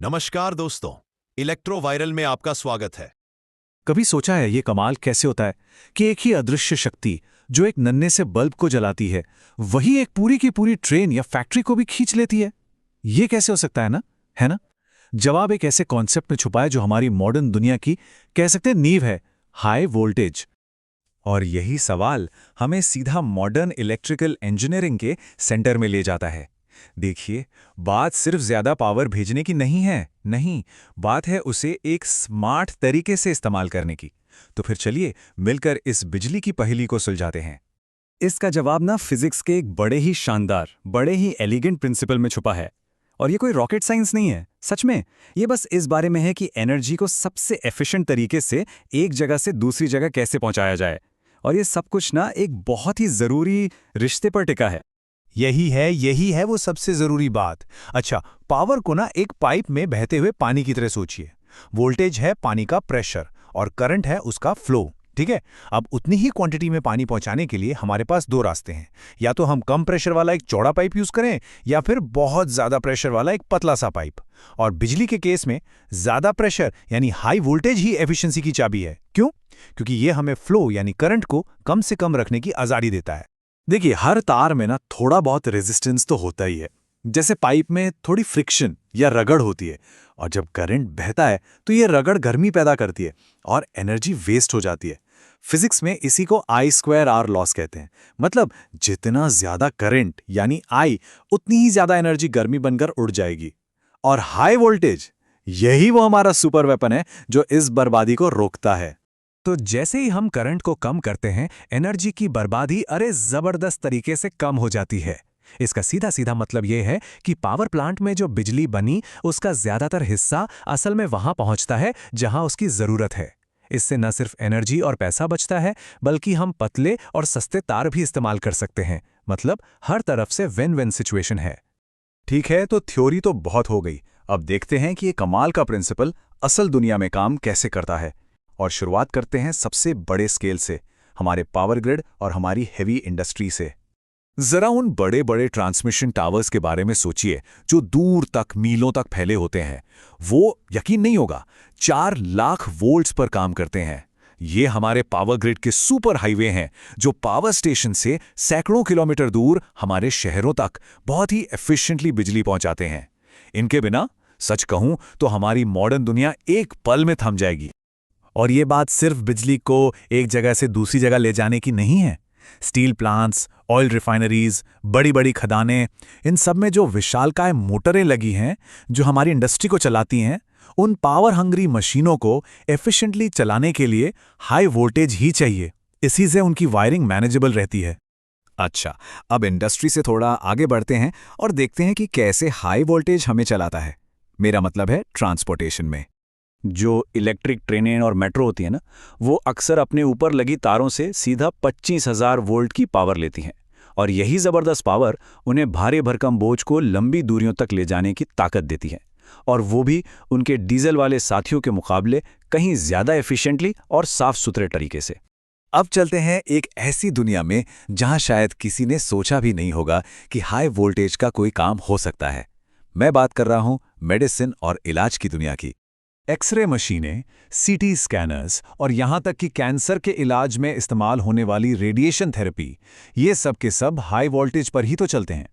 नमस्कार दोस्तों, electro viral में आपका स्वागत है। कभी सोचा है ये कमाल कैसे होता है कि एक ही अदृश्य शक्ति जो एक नन्हे से बल्ब को जलाती है वही एक पूरी की पूरी ट्रेन या फैक्ट्री को भी खींच लेती है। ये कैसे हो सकता है ना? जवाब एक ऐसे कॉन्सेप्ट में छुपा है जो हमारी मॉडर्न दुनिया की कह सकते हैं नींव है, हाई वोल्टेज। और यही सवाल हमें सीधा मॉडर्न इलेक्ट्रिकल इंजीनियरिंग के सेंटर में ले जाता है। देखिए, बात सिर्फ ज्यादा पावर भेजने की नहीं, बात है उसे एक स्मार्ट तरीके से इस्तेमाल करने की। तो फिर चलिए मिलकर इस बिजली की पहेली को सुलझाते हैं। इसका जवाब ना फिजिक्स के एक बड़े ही शानदार, बड़े ही एलिगेंट प्रिंसिपल में छुपा है। और ये कोई रॉकेट साइंस नहीं है, सच में। ये बस इस बारे में है कि एनर्जी को सबसे एफिशिएंट तरीके से एक जगह से दूसरी जगह कैसे पहुंचाया जाए। और ये सब कुछ ना एक बहुत ही जरूरी रिश्ते पर टिका है। यही है वो सबसे जरूरी बात। अच्छा, पावर को ना एक पाइप में बहते हुए पानी की तरह सोचिए। वोल्टेज है पानी का प्रेशर और करंट है उसका फ्लो, ठीक है। अब उतनी ही क्वांटिटी में पानी पहुंचाने के लिए हमारे पास दो रास्ते हैं। या तो हम कम प्रेशर वाला एक चौड़ा पाइप यूज करें या फिर बहुत ज्यादा प्रेशर वाला एक पतला सा पाइप। और बिजली के केस में ज्यादा प्रेशर यानी हाई वोल्टेज ही एफिशिएंसी की चाबी है। क्यों? क्योंकि ये हमें फ्लो यानी करंट को कम से कम रखने की आजादी देता है। देखिए, हर तार में ना थोड़ा बहुत रेजिस्टेंस तो होता ही है। जैसे पाइप में थोड़ी फ्रिक्शन या रगड़ होती है, और जब करंट बहता है तो ये रगड़ गर्मी पैदा करती है और एनर्जी वेस्ट हो जाती है। फिजिक्स में इसी को I²R लॉस कहते हैं। मतलब जितना ज्यादा करंट यानी I, उतनी ही ज्यादा एनर्जी गर्मी बनकर उड़ जाएगी। और हाई वोल्टेज, यही वो हमारा सुपर वेपन है जो इस बर्बादी को रोकता है। तो जैसे ही हम करंट को कम करते हैं, एनर्जी की बर्बादी जबरदस्त तरीके से कम हो जाती है। इसका सीधा सीधा मतलब यह है कि पावर प्लांट में जो बिजली बनी उसका ज्यादातर हिस्सा असल में वहां पहुंचता है जहां उसकी जरूरत है। इससे न सिर्फ एनर्जी और पैसा बचता है, बल्कि हम पतले और सस्ते तार भी इस्तेमाल कर सकते हैं। मतलब हर तरफ से विन विन सिचुएशन है। ठीक है, तो थ्योरी तो बहुत हो गई। अब देखते हैं कि ये कमाल का प्रिंसिपल असल दुनिया में काम कैसे करता है। और शुरुआत करते हैं सबसे बड़े स्केल से, हमारे पावर ग्रिड और हमारी हेवी इंडस्ट्री से। जरा उन बड़े बड़े ट्रांसमिशन टावर्स के बारे में सोचिए जो दूर तक मीलों तक फैले होते हैं। वो यकीन नहीं होगा 4 लाख वोल्ट्स पर काम करते हैं। ये हमारे पावर ग्रिड के सुपर हाईवे हैं जो पावर स्टेशन से सैकड़ों किलोमीटर दूर हमारे शहरों तक बहुत ही एफिशिएंटली बिजली पहुंचाते हैं। इनके बिना सच कहूं तो हमारी मॉडर्न दुनिया एक पल में थम जाएगी। और ये बात सिर्फ बिजली को एक जगह से दूसरी जगह ले जाने की नहीं है। स्टील प्लांट्स, ऑयल रिफाइनरीज, बड़ी बड़ी खदानें, इन सब में जो विशालकाय मोटरें लगी हैं जो हमारी इंडस्ट्री को चलाती हैं, उन पावर हंग्री मशीनों को एफिशिएंटली चलाने के लिए हाई वोल्टेज ही चाहिए। इसी से उनकी वायरिंग मैनेजेबल रहती है। अच्छा, अब इंडस्ट्री से थोड़ा आगे बढ़ते हैं और देखते हैं कि कैसे हाई वोल्टेज हमें चलाता है। मेरा मतलब है ट्रांसपोर्टेशन में। जो इलेक्ट्रिक ट्रेनें और मेट्रो होती है ना, वो अक्सर अपने ऊपर लगी तारों से सीधा 25,000 वोल्ट की पावर लेती हैं। और यही ज़बरदस्त पावर उन्हें भारी भरकम बोझ को लंबी दूरियों तक ले जाने की ताकत देती है। और वो भी उनके डीजल वाले साथियों के मुकाबले कहीं ज़्यादा एफिशिएंटली और साफ सुथरे तरीके से। अब चलते हैं एक ऐसी दुनिया में जहां शायद किसी ने सोचा भी नहीं होगा कि हाई वोल्टेज का कोई काम हो सकता है। मैं बात कर रहा हूं मेडिसिन और इलाज की दुनिया की। एक्सरे मशीनें, सीटी स्कैनर्स और यहां तक कि कैंसर के इलाज में इस्तेमाल होने वाली रेडिएशन थेरेपी, ये सब के सब हाई वोल्टेज पर ही तो चलते हैं।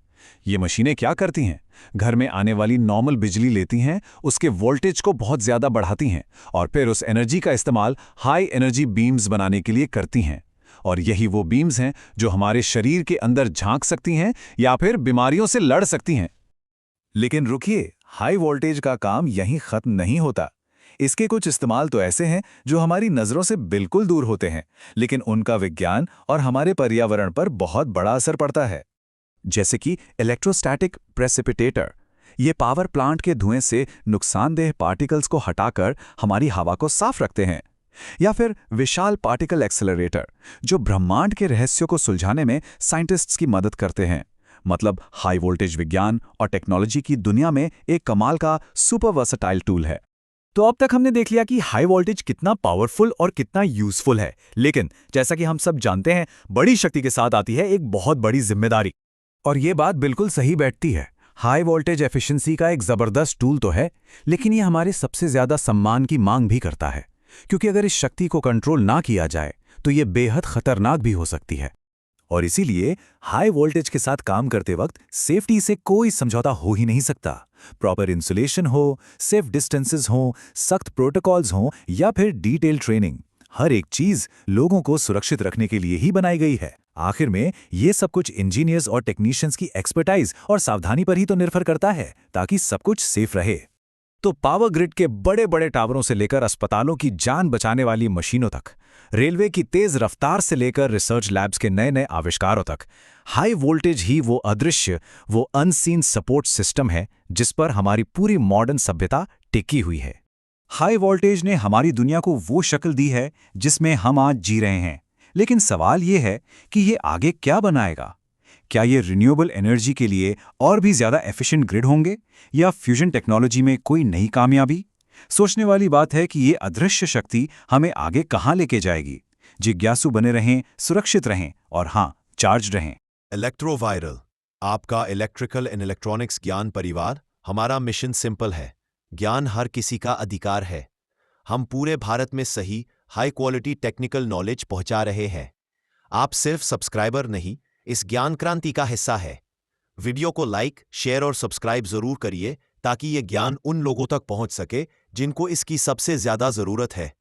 ये मशीनें क्या करती हैं? घर में आने वाली नॉर्मल बिजली लेती हैं, उसके वोल्टेज को बहुत ज्यादा बढ़ाती हैं और फिर उस एनर्जी का इस्तेमाल हाई एनर्जी बीम्स बनाने के लिए करती हैं। और यही वो बीम्स हैं जो हमारे शरीर के अंदर झांक सकती हैं या फिर बीमारियों से लड़ सकती हैं। लेकिन रुकिए, हाई वोल्टेज का काम यहीं खत्म नहीं होता। इसके कुछ इस्तेमाल तो ऐसे हैं जो हमारी नजरों से बिल्कुल दूर होते हैं, लेकिन उनका विज्ञान और हमारे पर्यावरण पर बहुत बड़ा असर पड़ता है। जैसे कि इलेक्ट्रोस्टैटिक प्रेसिपिटेटर। ये पावर प्लांट के धुएं से नुकसानदेह पार्टिकल्स को हटाकर हमारी हवा को साफ रखते हैं। या फिर विशाल पार्टिकल एक्सेलरेटर, जो ब्रह्मांड के रहस्यों को सुलझाने में साइंटिस्ट्स की मदद करते हैं। मतलब हाई वोल्टेज विज्ञान और टेक्नोलॉजी की दुनिया में एक कमाल का सुपर वर्सेटाइल टूल है। तो अब तक हमने देख लिया कि हाई वोल्टेज कितना पावरफुल और कितना यूजफुल है। लेकिन जैसा कि हम सब जानते हैं, बड़ी शक्ति के साथ आती है एक बहुत बड़ी जिम्मेदारी। और ये बात बिल्कुल सही बैठती है। हाई वोल्टेज एफिशिएंसी का एक ज़बरदस्त टूल तो है, लेकिन ये हमारे सबसे ज़्यादा सम्मान की मांग भी करता है, क्योंकि अगर इस शक्ति को कंट्रोल ना किया जाए तो ये बेहद खतरनाक भी हो सकती है। और इसीलिए हाई वोल्टेज के साथ काम करते वक्त सेफ्टी से कोई समझौता हो ही नहीं सकता। प्रॉपर इंसुलेशन हो, सेफ डिस्टेंसेस हो, सख्त प्रोटोकॉल्स हो या फिर डिटेल ट्रेनिंग, हर एक चीज लोगों को सुरक्षित रखने के लिए ही बनाई गई है। आखिर में ये सब कुछ इंजीनियर्स और टेक्नीशियंस की एक्सपर्टाइज और सावधानी पर ही तो निर्भर करता है, ताकि सब कुछ सेफ रहे। तो पावर ग्रिड के बड़े बड़े टावरों से लेकर अस्पतालों की जान बचाने वाली मशीनों तक, रेलवे की तेज रफ्तार से लेकर रिसर्च लैब्स के नए नए आविष्कारों तक, हाई वोल्टेज ही वो अदृश्य, वो अनसीन सपोर्ट सिस्टम है जिस पर हमारी पूरी मॉडर्न सभ्यता टिकी हुई है। हाई वोल्टेज ने हमारी दुनिया को वो शक्ल दी है जिसमें हम आज जी रहे हैं, लेकिन सवाल ये है कि ये आगे क्या बनाएगा? क्या ये रिन्यूएबल एनर्जी के लिए और भी ज़्यादा एफिशिएंट ग्रिड होंगे, या फ्यूजन टेक्नोलॉजी में कोई नई कामयाबी? सोचने वाली बात है कि ये अदृश्य शक्ति हमें आगे कहाँ लेके जाएगी। जिज्ञासु बने रहें, सुरक्षित रहें और हाँ, चार्ज रहें। इलेक्ट्रोवायरल, आपका इलेक्ट्रिकल एंड इलेक्ट्रॉनिक्स ज्ञान परिवार। हमारा मिशन सिंपल है, ज्ञान हर किसी का अधिकार है। हम पूरे भारत में सही हाई क्वालिटी टेक्निकल नॉलेज पहुंचा रहे हैं। आप सिर्फ सब्सक्राइबर नहीं, इस ज्ञान क्रांति का हिस्सा है। वीडियो को लाइक, शेयर और सब्सक्राइब जरूर करिए, ताकि ये ज्ञान उन लोगों तक पहुंच सके जिनको इसकी सबसे ज्यादा जरूरत है।